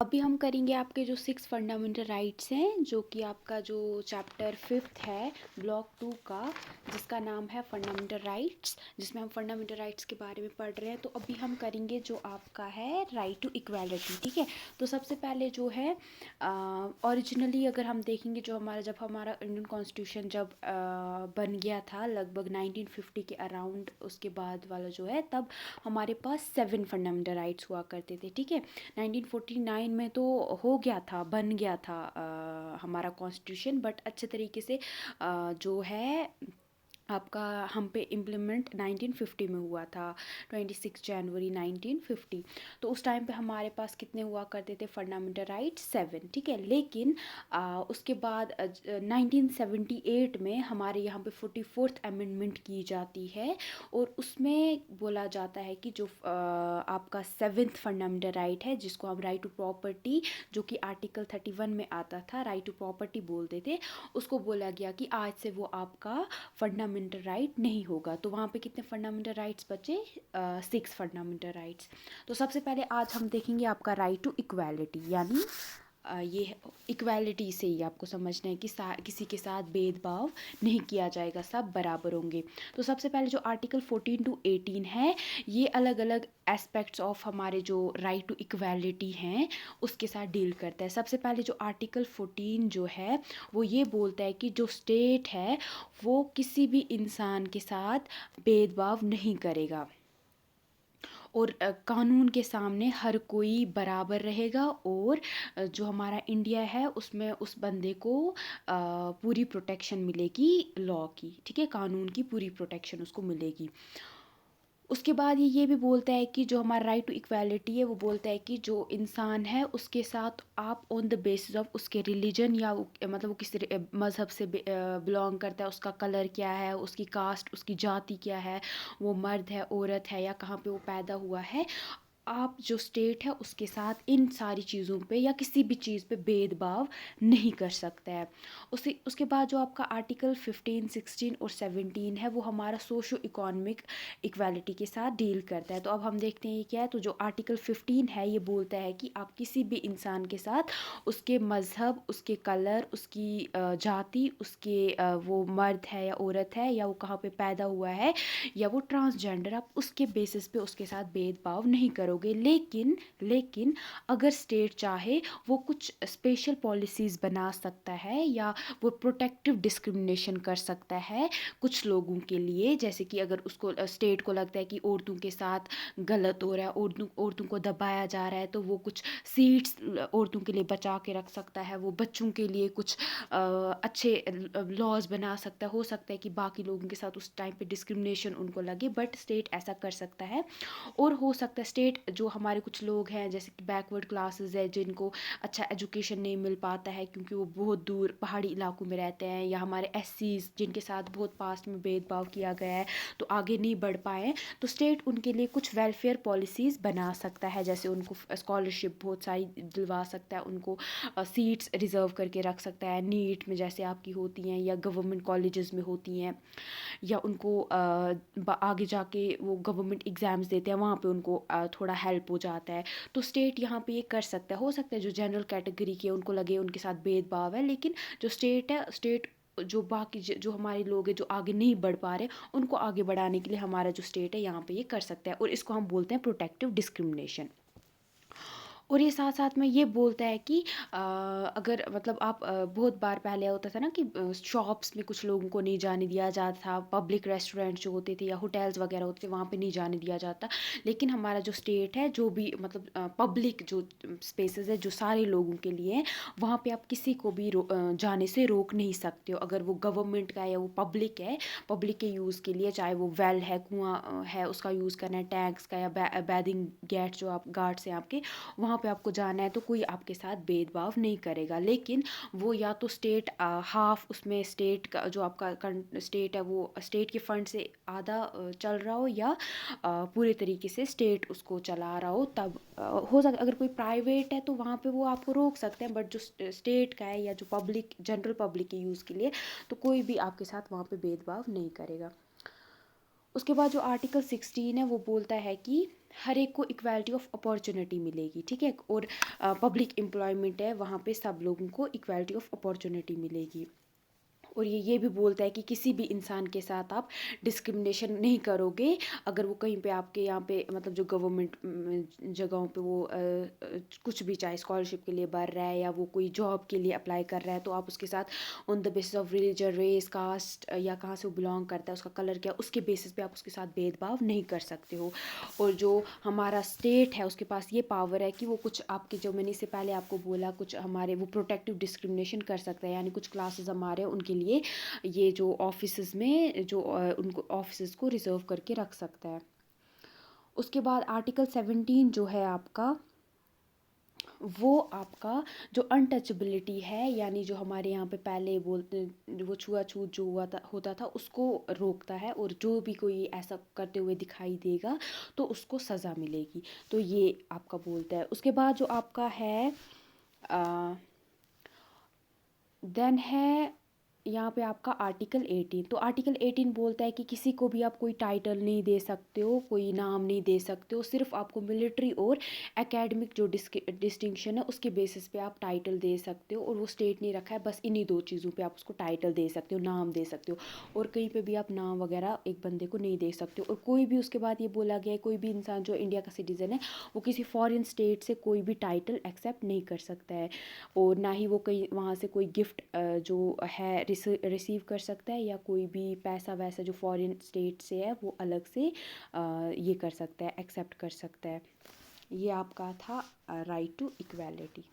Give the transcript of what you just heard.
अभी हम करेंगे आपके जो 6 फंडामेंटल राइट्स हैं, जो कि आपका जो चैप्टर 5th है ब्लॉक 2 का, जिसका नाम है फंडामेंटल राइट्स, जिसमें हम फंडामेंटल राइट्स के बारे में पढ़ रहे हैं। तो अभी हम करेंगे जो आपका है राइट टू इक्वालिटी। ठीक है, तो सबसे पहले जो है ओरिजिनली अगर हम देखेंगे, जो जब हमारा इंडियन कॉन्स्टिट्यूशन जब बन गया था लगभग 1950 के अराउंड, उसके बाद वाला जो है, तब हमारे पास 7 फंडामेंटल राइट्स हुआ करते थे। ठीक है, 1949 में तो हो गया था, बन गया था हमारा कॉन्स्टिट्यूशन, बट अच्छे तरीके से जो है आपका हम पे इम्प्लीमेंट 1950 में हुआ था, 26 जनवरी 1950। तो उस टाइम पे हमारे पास कितने हुआ करते थे फंडामेंटल राइट्स? 7। ठीक है, लेकिन उसके बाद 1978 में हमारे यहाँ पे 44th अमेंडमेंट की जाती है, और उसमें बोला जाता है कि जो आपका 7th फंडामेंटल राइट है, जिसको हम राइट टू प्रॉपर्टी, जो कि आर्टिकल 31 में आता था, राइट टू प्रॉपर्टी बोलते थे, उसको बोला गया कि आज से वो आपका फंडामेंटल राइट नहीं होगा। तो वहाँ पे कितने फंडामेंटल राइट्स बचे? 6 फंडामेंटल राइट्स। तो सबसे पहले आज हम देखेंगे आपका राइट टू इक्वालिटी, यानी ये इक्वालिटी से ही आपको समझना है कि किसी के साथ भेदभाव नहीं किया जाएगा, सब बराबर होंगे। तो सबसे पहले जो आर्टिकल 14 to 18 है, ये अलग अलग एस्पेक्ट्स ऑफ हमारे जो राइट टू इक्वालिटी हैं उसके साथ डील करता है। सबसे पहले जो आर्टिकल 14 जो है, वो ये बोलता है कि जो स्टेट है वो किसी भी इंसान के साथ भेदभाव नहीं करेगा, और कानून के सामने हर कोई बराबर रहेगा, और जो हमारा इंडिया है उसमें उस बंदे को पूरी प्रोटेक्शन मिलेगी लॉ की। ठीक है, कानून की पूरी प्रोटेक्शन उसको मिलेगी। उसके बाद ये भी बोलता है कि जो हमारा राइट टू इक्वालिटी है, वो बोलता है कि जो इंसान है उसके साथ आप ऑन द बेसिस ऑफ उसके रिलीजन, या मतलब वो किस मज़हब से बिलोंग करता है, उसका कलर क्या है, उसकी कास्ट, उसकी जाति क्या है, वो मर्द है, औरत है, या कहाँ पे वो पैदा हुआ है, आप जो स्टेट है उसके साथ इन सारी चीज़ों पे या किसी भी चीज़ पे भेदभाव नहीं कर सकता है। उसके बाद जो आपका आर्टिकल 15, 16 और 17 है, वो हमारा सोशो इकोनॉमिक इक्वालिटी के साथ डील करता है। तो अब हम देखते हैं ये क्या है। तो जो आर्टिकल 15 है, ये बोलता है कि आप किसी भी इंसान के साथ उसके मज़हब, उसके कलर, उसकी जाति, उसके वो मर्द है या औरत है, या वो कहाँ पे पैदा हुआ है, या वो ट्रांसजेंडर, आप उसके बेसिस पे उसके साथ भेदभाव नहीं करोगे। लेकिन अगर स्टेट चाहे, वो कुछ स्पेशल पॉलिसीज़ बना सकता है, या वो प्रोटेक्टिव डिस्क्रिमिनेशन कर सकता है कुछ लोगों के लिए। जैसे कि अगर उसको स्टेट को लगता है कि औरतों के साथ गलत हो रहा है, औरतों को दबाया जा रहा है, तो वो कुछ सीट्स औरतों के लिए बचा के रख सकता है, वो बच्चों के लिए कुछ अच्छे लॉज बना सकता है। हो सकता है कि बाकी लोगों के साथ उस टाइम पे डिस्क्रिमिनेशन उनको लगे, बट स्टेट ऐसा कर सकता है। और हो सकता है स्टेट, जो हमारे कुछ लोग हैं जैसे कि बैकवर्ड क्लासेस है, जिनको अच्छा एजुकेशन नहीं मिल पाता है क्योंकि वो बहुत दूर पहाड़ी इलाकों में रहते हैं, या हमारे एससीज जिनके साथ बहुत पास्ट में भेदभाव किया गया है तो आगे नहीं बढ़ पाए, तो स्टेट उनके लिए कुछ वेलफेयर पॉलिसीज़ बना सकता है। जैसे उनको स्कॉलरशिप बहुत सारी दिलवा सकता है, उनको सीट्स रिज़र्व करके रख सकता है, नीट में जैसे आपकी होती हैं, या गवर्नमेंट कॉलेजेस में होती हैं, या उनको आगे जाके वो गवर्नमेंट एग्ज़ाम्स देते हैं, वहाँ पे उनको थोड़ा हेल्प हो जाता है। तो स्टेट यहाँ पे ये कर सकता है। हो सकता है जो जनरल कैटेगरी के उनको लगे उनके साथ भेदभाव है, लेकिन जो स्टेट है, स्टेट जो बाकी जो हमारे लोग हैं जो आगे नहीं बढ़ पा रहे, उनको आगे बढ़ाने के लिए हमारा जो स्टेट है यहाँ पे ये कर सकता है, और इसको हम बोलते हैं प्रोटेक्टिव डिस्क्रिमिनेशन। और ये साथ साथ में ये बोलता है कि अगर मतलब आप बहुत बार पहले होता था ना कि शॉप्स में कुछ लोगों को नहीं जाने दिया जाता था, पब्लिक रेस्टोरेंट जो होते थे या होटल्स वगैरह होते थे, वहाँ पे नहीं जाने दिया जाता। लेकिन हमारा जो स्टेट है, जो भी मतलब पब्लिक जो स्पेसेस है जो सारे लोगों के लिए हैं, वहाँ पे आप किसी को भी जाने से रोक नहीं सकते हो। अगर वो गवर्नमेंट का है या वो पब्लिक है, पब्लिक के यूज़ के लिए, चाहे वो वेल है, कुआँ है, उसका यूज़ करना है, टैंक्स का, या बैदिंग गेट जो आप गार्ड्स हैं आपके, वहाँ पे आपको जाना है, तो कोई आपके साथ भेदभाव नहीं करेगा। लेकिन वो या तो स्टेट हाफ उसमें स्टेट का जो आपका स्टेट है वो स्टेट के फंड से आधा चल रहा हो, या पूरे तरीके से स्टेट उसको चला रहा हो, तब हो सकता। अगर कोई प्राइवेट है तो वहाँ पे वो आपको रोक सकते हैं, बट जो स्टेट का है या जो पब्लिक जनरल पब्लिक के यूज़ के लिए, तो कोई भी आपके साथ वहाँ पे भेदभाव नहीं करेगा। उसके बाद जो आर्टिकल 16 है, वो बोलता है कि हर एक को इक्वालिटी ऑफ अपॉर्चुनिटी मिलेगी, ठीक है। और पब्लिक एम्प्लॉयमेंट है, वहाँ पे सब लोगों को इक्वालिटी ऑफ अपॉर्चुनिटी मिलेगी। और ये भी बोलता है कि किसी भी इंसान के साथ आप डिस्क्रिमिनेशन नहीं करोगे, अगर वो कहीं पे आपके यहाँ पे मतलब जो गवर्नमेंट जगहों पे वो कुछ भी चाहे स्कॉलरशिप के लिए भर रहा है या वो कोई जॉब के लिए अप्लाई कर रहा है, तो आप उसके साथ on the basis of religion, race, caste या कहाँ से वो बिलोंग करता है, उसका कलर क्या, उसके बेसिस पे आप उसके साथ भेदभाव नहीं कर सकते हो। और जो हमारा स्टेट है उसके पास ये पावर है कि वो कुछ आपके, जो मैंने इससे पहले आपको बोला, कुछ हमारे वो प्रोटेक्टिव डिस्क्रिमिनेशन कर सकता है, यानी कुछ क्लासेस हमारे उनके लिए ये जो ऑफिसेज में जो उनको ऑफिसेज को रिजर्व करके रख सकता है। उसके बाद आर्टिकल 17 जो है आपका, वो आपका जो अनटचेबिलिटी है, यानी जो हमारे यहाँ पे पहले बोलते वो छुआछूत जो हुआ था होता था उसको रोकता है, और जो भी कोई ऐसा करते हुए दिखाई देगा तो उसको सज़ा मिलेगी, तो ये आपका बोलता है। उसके बाद जो आपका है देन है यहाँ पे आपका आर्टिकल 18। तो आर्टिकल 18 बोलता है कि किसी को भी आप कोई टाइटल नहीं दे सकते हो, कोई नाम नहीं दे सकते हो, सिर्फ आपको मिलिट्री और एकेडमिक जो डिस्टिंक्शन है उसके बेसिस पे आप टाइटल दे सकते हो, और वो स्टेट नहीं रखा है, बस इन्हीं दो चीज़ों पे आप उसको टाइटल दे सकते हो, नाम दे सकते हो, और कहीं पे भी आप नाम वगैरह एक बंदे को नहीं दे सकते हो। और कोई भी, उसके बाद ये बोला गया है कोई भी इंसान जो इंडिया का सिटीज़न है वो किसी फॉरेन स्टेट से कोई भी टाइटल एक्सेप्ट नहीं कर सकता है, और ना ही वो कहीं वहाँ से कोई गिफ्ट जो है रिसीव कर सकता है, या कोई भी पैसा वैसा जो फॉरेन स्टेट से है वो अलग से ये कर सकता है, एक्सेप्ट कर सकता है। ये आपका था राइट टू इक्वालिटी।